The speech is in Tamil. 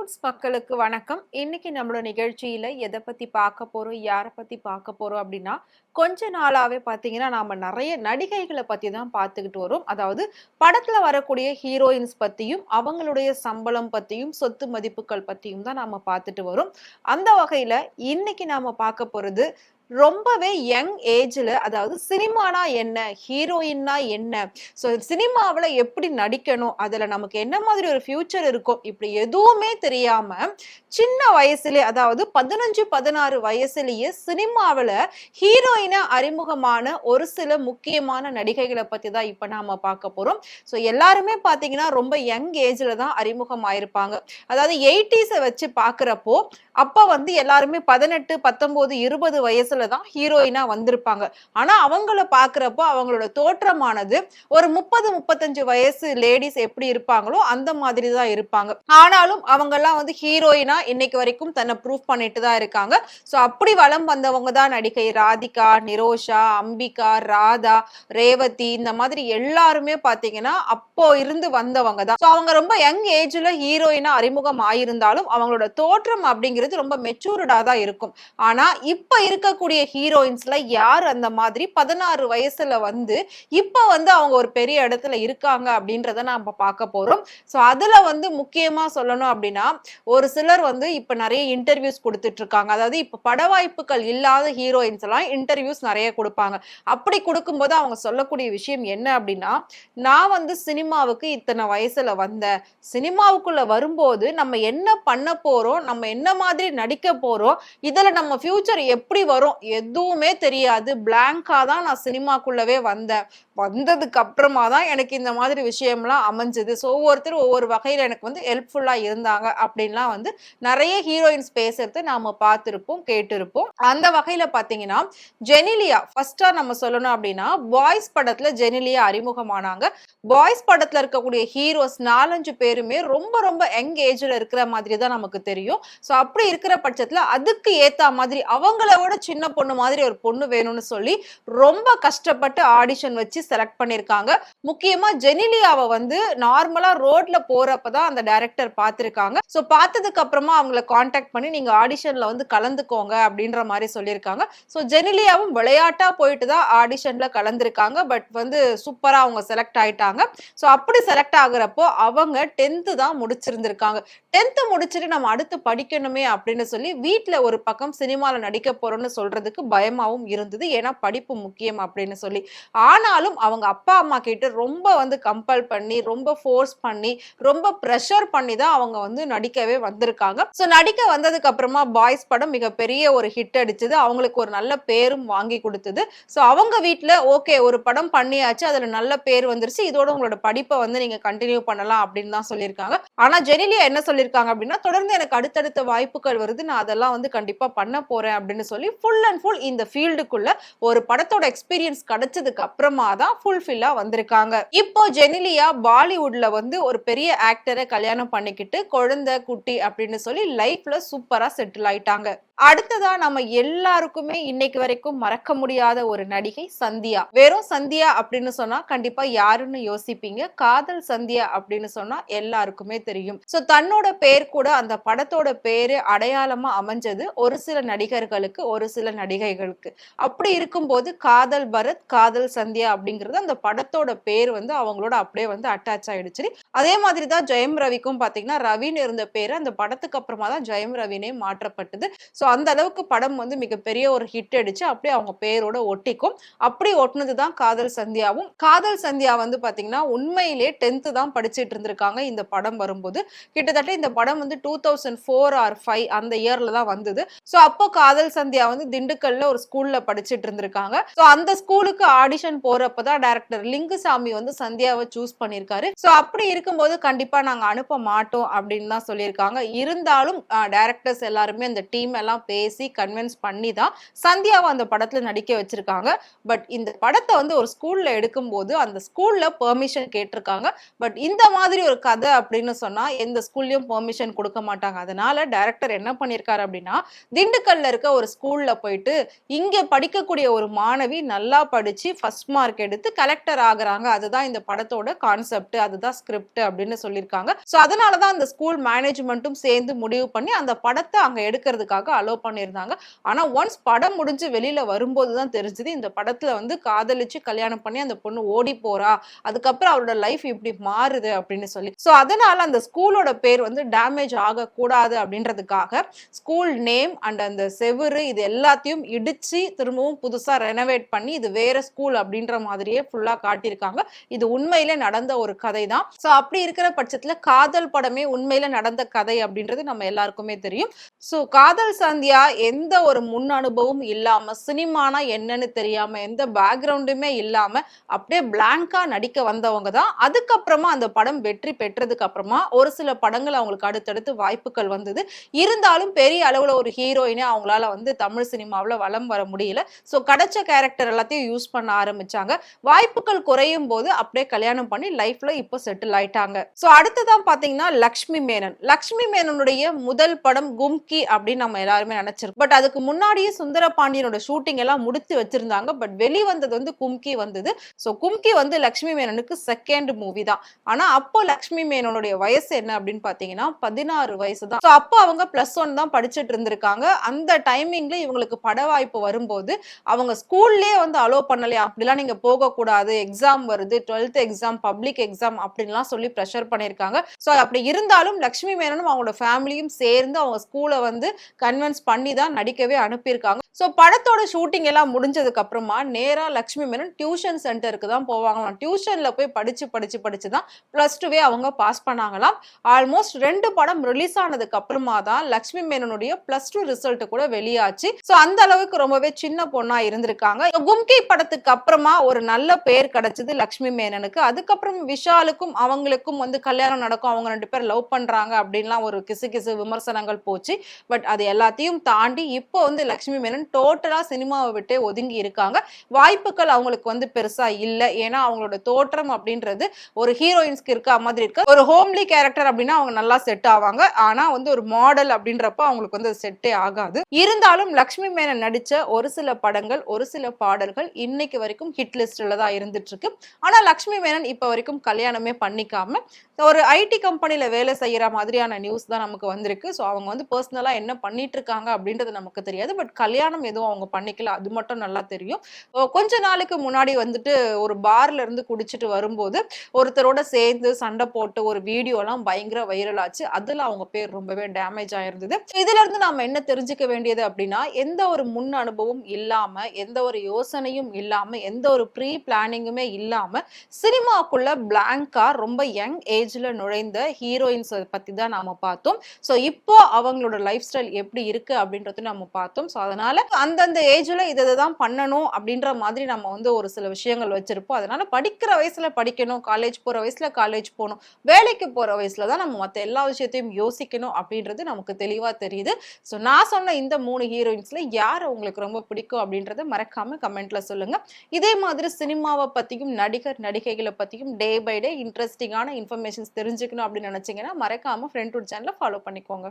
ரூட்ஸ் மக்களுக்கு வணக்கம். இன்னைக்கு நம்மளோட நிகழ்ச்சியில எதை பத்தி பார்க்க போறோம், யாரை பத்தி பார்க்க போறோம் அப்படின்னா, கொஞ்ச நாளாவே பார்த்தீங்கன்னா, நாம நெறைய நடிகைகள பத்தி தான் பார்த்துக்கிட்டு வரோம். அதாவது படத்துல வரக்கூடிய ஹீரோயின்ஸ் பத்தியும், அவங்களுடைய சம்பளம் பத்தியும், சொத்து மதிப்புகள் பத்தியும் தான் நாம பார்த்துட்டு வரோம். அந்த வகையில இன்னைக்கு நாம பார்க்க போறது ரொம்பவே யங் ஏஜ்ல அதாவது சினிமானா என்ன? ஹீரோயின்னா என்ன? ஸோ சினிமாவுல எப்படி நடிக்கணும்? அதுல நமக்கு என்ன மாதிரி ஒரு ஃபியூச்சர் இருக்கும்? இப்படி எதுவுமே தெரியாம, சின்ன வயசுலயே அதாவது 15, 16 வயசுலயே சினிமாவுல ஹீரோயினா அறிமுகமான ஒரு சில முக்கியமான நடிகைகள பத்தி தான் இப்ப நாம பார்க்க போறோம். ஸோ எல்லாருமே பார்த்தீங்கன்னா, ரொம்ப யங் ஏஜ்ல தான் அறிமுகம் ஆயிருப்பாங்க. அதாவது 80ஸ வச்சு பார்க்கிறப்போ, அப்ப வந்து எல்லாருமே 18, 19, 20 வயசுல தான் ஹீரோயினா வந்திருப்பாங்க. ஆனா அவங்கள பார்க்கிறப்போ அவங்களோட தோற்றமானது ஒரு 30, 35 வயசு லேடீஸ் எப்படி இருப்பாங்களோ அந்த மாதிரி தான் இருப்பாங்க. ஆனாலும் அவங்கெல்லாம் வந்து ஹீரோயினா இன்னைக்கு வரைக்கும் தன்னை ப்ரூவ் பண்ணிட்டு தான் இருக்காங்க. ஸோ அப்படி வலம் வந்தவங்க தான் நடிகை ராதிகா, நிரோஷா, அம்பிகா, ராதா, ரேவதி இந்த மாதிரி எல்லாருமே பார்த்தீங்கன்னா அப்போ இருந்து வந்தவங்க தான். ஸோ அவங்க ரொம்ப யங் ஏஜ்ல ஹீரோயினா அறிமுகம் ஆயிருந்தாலும் அவங்களோட தோற்றம் அப்படிங்கிறது ரொம்ப மெச்சூர்டா தான் இருக்கும். ஆனா இப்ப இருக்கக்கூடிய ஹீரோயின்ஸ்ல யார் அந்த மாதிரி 16 வயசுல வந்து இப்ப வந்து அவங்க ஒரு பெரிய இடத்துல இருக்காங்க அப்படின்றத நாம பார்க்க போறோம். சோ அதுல வந்து முக்கியமா சொல்லணும் அப்படின்னா ஒரு சிலர் வந்து இப்ப நிறைய இன்டர்வியூஸ் கொடுத்துட்டு இருக்காங்க. அதாவது இப்ப பட வாய்ப்புகள் இல்லாத ஹீரோயின்ஸ் எல்லாம் இன்டர்வியூஸ் நிறைய கொடுப்பாங்க. அப்படி கொடுக்கும்போது அவங்க சொல்லக்கூடிய விஷயம் என்ன அப்படின்னா, நான் வந்து சினிமாவுக்கு இத்தனை வயசுல வந்தேன். சினிமாவுக்குள்ள வரும்போது நம்ம என்ன பண்ண போறோம், நம்ம என்ன மாதிரி நடிக்க போறோம், இதுல நம்ம ஃபியூச்சர் எப்படி வரும் எதுவுமே தெரியாது. பிளாங்கா தான் நான் சினிமாக்குள்ளவே வந்தேன். வந்ததுக்கு அப்புறமா தான் எனக்கு இந்த மாதிரி விஷயம்லாம் அமைஞ்சது. ஸோ ஒவ்வொருத்தரும் ஒவ்வொரு வகையில எனக்கு வந்து ஹெல்ப்ஃபுல்லா இருந்தாங்க அப்படின்லாம் வந்து நிறைய ஹீரோயின்ஸ் பேசுறது நாம பார்த்திருப்போம், கேட்டிருப்போம். அந்த வகையில பாத்தீங்கன்னா ஜெனிலியா ஃபர்ஸ்டா நம்ம சொல்லணும் அப்படின்னா பாய்ஸ் படத்துல ஜெனிலியா அறிமுகமானாங்க. பாய்ஸ் படத்துல இருக்கக்கூடிய ஹீரோஸ் 4-5 பேருமே ரொம்ப ரொம்ப யங் ஏஜ்ல இருக்கிற மாதிரி தான் நமக்கு தெரியும். ஸோ அப்படி இருக்கிற பட்சத்துல அதுக்கு ஏத்த மாதிரி அவங்கள விட சின்ன பொண்ணு மாதிரி ஒரு பொண்ணு வேணும்னு சொல்லி ரொம்ப கஷ்டப்பட்டு ஆடிஷன் வச்சு செலக்ட் பண்ணிருக்காங்க. முக்கியமா ஜெனிலியாவை வந்து நார்மலா ரோட்ல போறப்பதான் அந்த டைரக்டர் பார்த்திருக்காங்க. ஸோ பார்த்ததுக்கு அப்புறமா அவங்கள கான்டாக்ட் பண்ணி நீங்க ஆடிஷன்ல வந்து கலந்துக்கோங்க அப்படின்ற மாதிரி சொல்லியிருக்காங்க. ஸோ ஜெனிலியாவும் விளையாட்டா போயிட்டு தான் ஆடிஷன்ல கலந்துருக்காங்க. பட் வந்து சூப்பரா அவங்க செலக்ட் ஆயிட்டாங்க. ஸோ அப்படி செலக்ட் ஆகுறப்போ அவங்க 10th தான் முடிச்சிருந்திருக்காங்க. 10th முடிச்சுட்டு நம்ம அடுத்து படிக்கணுமே அப்படின்னு சொல்லி வீட்டுல ஒரு பக்கம் சினிமால நடிக்க போறோம்னு சொல்றதுக்கு பயமாவும் இருந்தது. ஏன்னா படிப்பு முக்கியம் அப்படின்னு சொல்லி. ஆனாலும் அவங்க அப்பா அம்மா கிட்ட ரொம்ப வந்து கம்பல் பண்ணி, ரொம்ப ஃபோர்ஸ் பண்ணி, ரொம்ப பிரஷர் பண்ணி தான் அவங்க வந்து நடிக்கவே வந்திருக்காங்க. ஸோ நடிக்க வந்ததுக்கு அப்புறமா பாய்ஸ் படம் மிகப்பெரிய ஒரு ஹிட் அடிச்சது. அவங்களுக்கு ஒரு நல்ல பேரும் வாங்கி கொடுத்தது. ஸோ அவங்க வீட்டுல ஓகே ஒரு படம் பண்ணியாச்சு, அதுல நல்ல பேர் வந்துருச்சு, இதோட உங்களோட படிப்பை வந்து நீங்க கண்டினியூ பண்ணலாம் அப்படின்னு தான் சொல்லியிருக்காங்க. ஆனா ஜெனிலியா என்ன சொல்லியிருக்காங்க அப்படின்னா, தொடர்ந்து எனக்கு அடுத்தடுத்த வாய்ப்புகள் வருது, நான் அதெல்லாம் வந்து கண்டிப்பா பண்ண போறேன் அப்படின்னு சொல்லி ஃபுல் அண்ட் ஃபுல் இந்த ஃபீல்டுக்குள்ள ஒரு படத்தோட எக்ஸ்பீரியன்ஸ் கிடைச்சதுக்கு அப்புறமா தான் ஃபுல்ஃபில்லா வந்திருக்காங்க. இப்போ ஜெனிலியா பாலிவுட்ல வந்து ஒரு பெரிய ஆக்டரை கல்யாணம் பண்ணிக்கிட்டு குழந்தை குட்டி அப்படின்னு சொல்லி லைஃப்ல சூப்பரா செட்டில் ஆயிட்டாங்க. அடுத்ததா நம்ம எல்லாருக்குமே இன்னைக்கு வரைக்கும் மறக்க முடியாத ஒரு நடிகை சந்தியா. வெறும் சந்தியா அப்படின்னு சொன்னா கண்டிப்பா யாருன்னு யோசிப்பீங்க. காதல் சந்தியா அப்படின்னு சொன்னா எல்லாருக்குமே தெரியும். சோ தன்னோட பேர் கூட அந்த படத்தோட பேரு அடையாளமா அமைஞ்சது ஒரு சில நடிகர்களுக்கு, ஒரு சில நடிகைகளுக்கு. அப்படி இருக்கும்போது காதல் பரத், காதல் சந்தியா அப்படிங்கிறது அந்த படத்தோட பேர் வந்து அவங்களோட அப்படியே வந்து அட்டாச் ஆயிடுச்சு. அதே மாதிரி தான் ஜெயம் ரவிக்கும் பாத்தீங்கன்னா ரவின்னு இருந்த பேரு அந்த படத்துக்கு அப்புறமா தான் ஜெயம் ரவினே மாற்றப்பட்டது. ஸோ அந்த அளவுக்கு படம் வந்து மிகப்பெரிய ஒரு ஹிட் அடிச்சு அப்படியே அவங்க பேரோட ஒட்டிக்கும். அப்படி ஒட்டினது தான் காதல் சந்தியாவும். காதல் சந்தியா வந்து பாத்தீங்கன்னா உண்மையிலே 10th தான் படிச்சுட்டு இருந்திருக்காங்க இந்த படம் வரும்போது. கிட்டத்தட்ட இந்த படம் வந்து 2004 or 5 அந்த இயர்ல தான் வந்தது. ஸோ அப்போ காதல் சந்தியா வந்து திண்டுக்கல்ல ஒரு ஸ்கூல்ல படிச்சுட்டு இருந்திருக்காங்க. ஸோ அந்த ஸ்கூலுக்கு ஆடிஷன் போறப்பதான் டைரக்டர் லிங்குசாமி வந்து சந்தியாவை சூஸ் பண்ணியிருக்காரு. ஸோ அப்படி இருக்கும்போது கண்டிப்பா நாங்க அனுப்ப மாட்டோம் அப்படின்னு தான் சொல்லியிருக்காங்க. இருந்தாலும் டைரக்டர்ஸ் எல்லாருமே அந்த டீம் எல்லாம் எல்லாம் பேசி கன்வின்ஸ் பண்ணி தான் சந்தியாவை அந்த படத்துல நடிக்க வச்சிருக்காங்க. பட் இந்த படத்தை வந்து ஒரு ஸ்கூல்ல எடுக்கும்போது அந்த ஸ்கூல்ல பெர்மிஷன் கேட்டிருக்காங்க. பட் இந்த மாதிரி ஒரு கதை அப்படின்னு சொன்னா எந்த ஸ்கூல்லயும் பெர்மிஷன் கொடுக்க மாட்டாங்க. அதனால டைரக்டர் என்ன பண்ணியிருக்காரு அப்படின்னா, திண்டுக்கல்ல இருக்க ஒரு ஸ்கூல்ல போயிட்டு இங்க படிக்கக்கூடிய ஒரு மாணவி நல்லா படிச்சு ஃபர்ஸ்ட் மார்க் எடுத்து கலெக்டர் ஆகுறாங்க. அதுதான் இந்த படத்தோட கான்செப்ட், அதுதான் ஸ்கிரிப்ட் அப்படின்னு சொல்லியிருக்காங்க. ஸோ அதனாலதான் அந்த ஸ்கூல் மேனேஜ்மெண்ட்டும் சேர்ந்து முடிவு பண்ணி அந்த படத்தை அங்க எடுக்கிறதுக்காக அலோ பண்ணியிருந்தாங்க. ஆனா ஒன்ஸ் படம் முடிஞ்சு வெளியில வரும்போதுதான் தெரிஞ்சது இந்த படத்துல வந்து காதலிச்சு கல்யாணம் பண்ணி அந்த பொண்ணு ஓடி போறா, அதுக்கப்புறம் அவரோட லைஃப் இப்படி மாறுது அப்படின்னு சொல்லி. ஸோ அதனால அந்த ஸ்கூலோட பேர் வந்து டேமேஜ் ஆகக்கூடாது அப்படின்றதுக்காக ஸ்கூல் நேம் அண்ட் அந்த செவுரு இது எல்லாத்தையும் இடிச்சு திரும்பவும் புதுசா ரெனோவேட் பண்ணி இது வேற ஸ்கூல் அப்படின்ற மாதிரியே ஃபுல்லா காட்டியிருக்காங்க. இது உண்மையிலே நடந்த ஒரு கதை தான். ஸோ அப்படி இருக்கிற பட்சத்துல காதல் படமே உண்மையில நடந்த கதை அப்படின்றது நம்ம எல்லாருக்குமே தெரியும். ஸோ காதல் சந்தியா எந்த ஒரு முன் அனுபவம் இல்லாம, சினிமானா என்னன்னு தெரியாம, எந்த பேக்ரவுண்டுமே இல்லாம அப்படியே பிளாங்கா நடிக்க வந்தவங்க தான். அதுக்கப்புறமா அந்த படம் வெற்றி பெற்றதுக்கு அப்புறமா ஒரு சில படங்கள் அவங்களுக்கு அடுத்தடுத்து வாய்ப்புகள் வந்தது. இருந்தாலும் பெரிய அளவுல ஒரு ஹீரோயினே அவங்களால வந்து தமிழ் சினிமாவில் வலம் வர முடியல. ஸோ கிடைச்ச கேரக்டர் எல்லாத்தையும் யூஸ் பண்ண ஆரம்பிச்சாங்க. வாய்ப்புகள் குறையும் போது அப்படியே கல்யாணம் பண்ணி லைஃப்ல இப்போ செட்டில் ஆயிட்டாங்க. ஸோ அடுத்ததான் பாத்தீங்கன்னா லக்ஷ்மி மேனன். லக்ஷ்மி மேனனுடைய முதல் படம் கும்கி அப்படின்னு நம்ம எல்லாருமே நினைச்சிருக்கோம். பட் அதுக்கு முன்னாடியே சுந்தர பாண்டியனோட ஷூட்டிங் எல்லாம் முடித்து வச்சிருந்தாங்க. பட் வெளிவந்தது வந்து கும்கி வந்தது. ஸோ கும்கி வந்து லக்ஷ்மி மேனனுக்கு செகண்ட் மூவி தான். ஆனா அப்போ லக்ஷ்மி மேனனுடைய வயசு என்ன அப்படின்னு பாத்தீங்கன்னா 16 வயசு தான். ஸோ அப்போ அவங்க +1 தான் படிச்சுட்டு இருந்திருக்காங்க. அந்த டைமிங்ல இவங்களுக்கு பட வாய்ப்பு வரும்போது அவங்க ஸ்கூல்லயே வந்து அலோ பண்ணலையா, அப்படிலாம் நீங்க போகக்கூடாது, எக்ஸாம் வருது, 12th எக்ஸாம், பப்ளிக் எக்ஸாம் அப்படின்லாம் சொல்லி ப்ரெஷர் பண்ணியிருக்காங்க. ஸோ அப்படி இருந்தாலும் லக்ஷ்மி மேனனும் அவங்களோட ஃபேமிலியும் சேர்ந்து அவங்க ஸ்கூலை வந்து கன்வின்ஸ் பண்ணி தான் நடிக்கவே அனுப்பியிருக்காங்க. ஸோ படத்தோட ஷூட்டிங் எல்லாம் முடிஞ்சதுக்கு அப்புறமா நேரா லக்ஷ்மி மேனன் டியூஷன் சென்டருக்கு தான் போவாங்களாம். டியூஷன்ல போய் படிச்சு தான் +2வே அவங்க பாஸ் பண்ணாங்களாம். ஆல்மோஸ்ட் 2 படம் ரிலீஸ் ஆனதுக்கு அப்புறமா தான் லக்ஷ்மி மேனனுடைய +2 ரிசல்ட் கூட வெளியாச்சு. ஸோ அந்த அளவுக்கு ரொம்பவே சின்ன பொண்ணா இருந்திருக்காங்க. கும்கி படத்துக்கு அப்புறமா ஒரு நல்ல பேர் கிடைச்சது லக்ஷ்மி மேனனுக்கு. அதுக்கப்புறம் விஷாலுக்கும் அவங்களுக்கும் வந்து கல்யாணம் நடக்கும், அவங்க 2 பேர் லவ் பண்றாங்க அப்படின்லாம் ஒரு கிசு விமர்சனங்கள் போச்சு. பட் அது எல்லாத்தையும் தாண்டி இப்போ வந்து லக்ஷ்மி மேனன் டோட்டலா சினிமாவை விட்டே ஒதுங்கி இருக்காங்க. வாய்ப்புகள் அவங்களுக்கு வந்து பெருசா இல்ல. ஏன்னா அவங்களோட தோற்றம் அப்படின்றது ஒரு ஹீரோயின்ஸ்க்கு இருக்க மாதிரி இருக்கு. ஒரு ஹோம்லி கேரக்டர் அப்படின்னா அவங்க நல்லா செட் ஆவாங்க. ஆனா வந்து ஒரு மாடல் அப்படின்றப்ப அவங்களுக்கு வந்து செட்டே ஆகாது. இருந்தாலும் லக்ஷ்மி மேனன் நடிச்ச ஒரு சில படங்கள், ஒரு சில பாடல்கள் இன்னைக்கு வரைக்கும் ஹிட் லிஸ்ட்ல தான் இருந்துட்டு இருக்கு. ஆனா லக்ஷ்மி மேனன் இப்ப வரைக்கும் கல்யாணமே பண்ணிக்காம ஒரு ஐடி கம்பெனில வேலை செய்யற மாதிரியான நியூஸ் தான் நமக்கு வந்திருக்கு. ஸோ அவங்க வந்து பர்சனலா என்ன பண்ணிட்டு இருக்காங்க அப்படின்றது நமக்கு தெரியாது. பட் கல்யாணம் எதுவும் அவங்க பண்ணிக்கல, அது மட்டும் நல்லா தெரியும். கொஞ்ச நாளுக்கு முன்னாடி வந்துட்டு ஒரு பார்ல இருந்து குடிச்சிட்டு வரும்போது ஒருத்தரோட சேர்ந்து சண்டை போட்டு ஒரு வீடியோ எல்லாம் பயங்கர வைரல் ஆச்சு. அதுல அவங்க பேர் ரொம்பவே டேமேஜ் ஆயிருந்தது. இதுல இருந்து நாம என்ன தெரிஞ்சுக்க வேண்டியது அப்படின்னா, எந்த ஒரு முன் அனுபவம் இல்லாம, எந்த ஒரு யோசனையும் இல்லாம, எந்த ஒரு ப்ரீ பிளானிங்குமே இல்லாம சினிமாக்குள்ள பிளாங்கா ரொம்ப யங் ஏஜ்ல நுழைந்த ஹீரோயின்ஸ் பத்தி தான் நாம பார்த்தோம். ஸோ இப்போ அவங்களோட லைஃப் ஸ்டைல் எப்படி இருக்கு அப்படின்றது நம்ம பார்த்தோம். ஸோ அதனால அந்தந்த ஏஜ்ல இதான் பண்ணணும் அப்படின்ற மாதிரி நம்ம வந்து ஒரு சில விஷயங்கள் வச்சிருப்போம். அதனால படிக்கிற வயசுல படிக்கணும், காலேஜ் போற வயசுல காலேஜ் போகணும், வேலைக்கு போற வயசுல தான் நம்ம மற்ற எல்லா விஷயத்தையும் யோசிக்கணும் அப்படின்றது நமக்கு தெளிவா தெரியுது. ஸோ நான் சொன்ன இந்த 3 ஹீரோயின்ஸ்ல யார் உங்களுக்கு ரொம்ப பிடிக்கும் அப்படின்றத மறக்காம கமெண்ட்ல சொல்லுங்க. இதே மாதிரி சினிமாவை பத்தியும் நடிகர் நடிகைகளை பத்தியும் டே பை டே இன்ட்ரெஸ்டிங்கான இன்ஃபர்மேஷன்ஸ் தெரிஞ்சுக்கணும் அப்படின்னு நினைச்சீங்கன்னா மறக்காம ஃப்ரெண்ட் சேனலை ஃபாலோ பண்ணிக்கோங்க.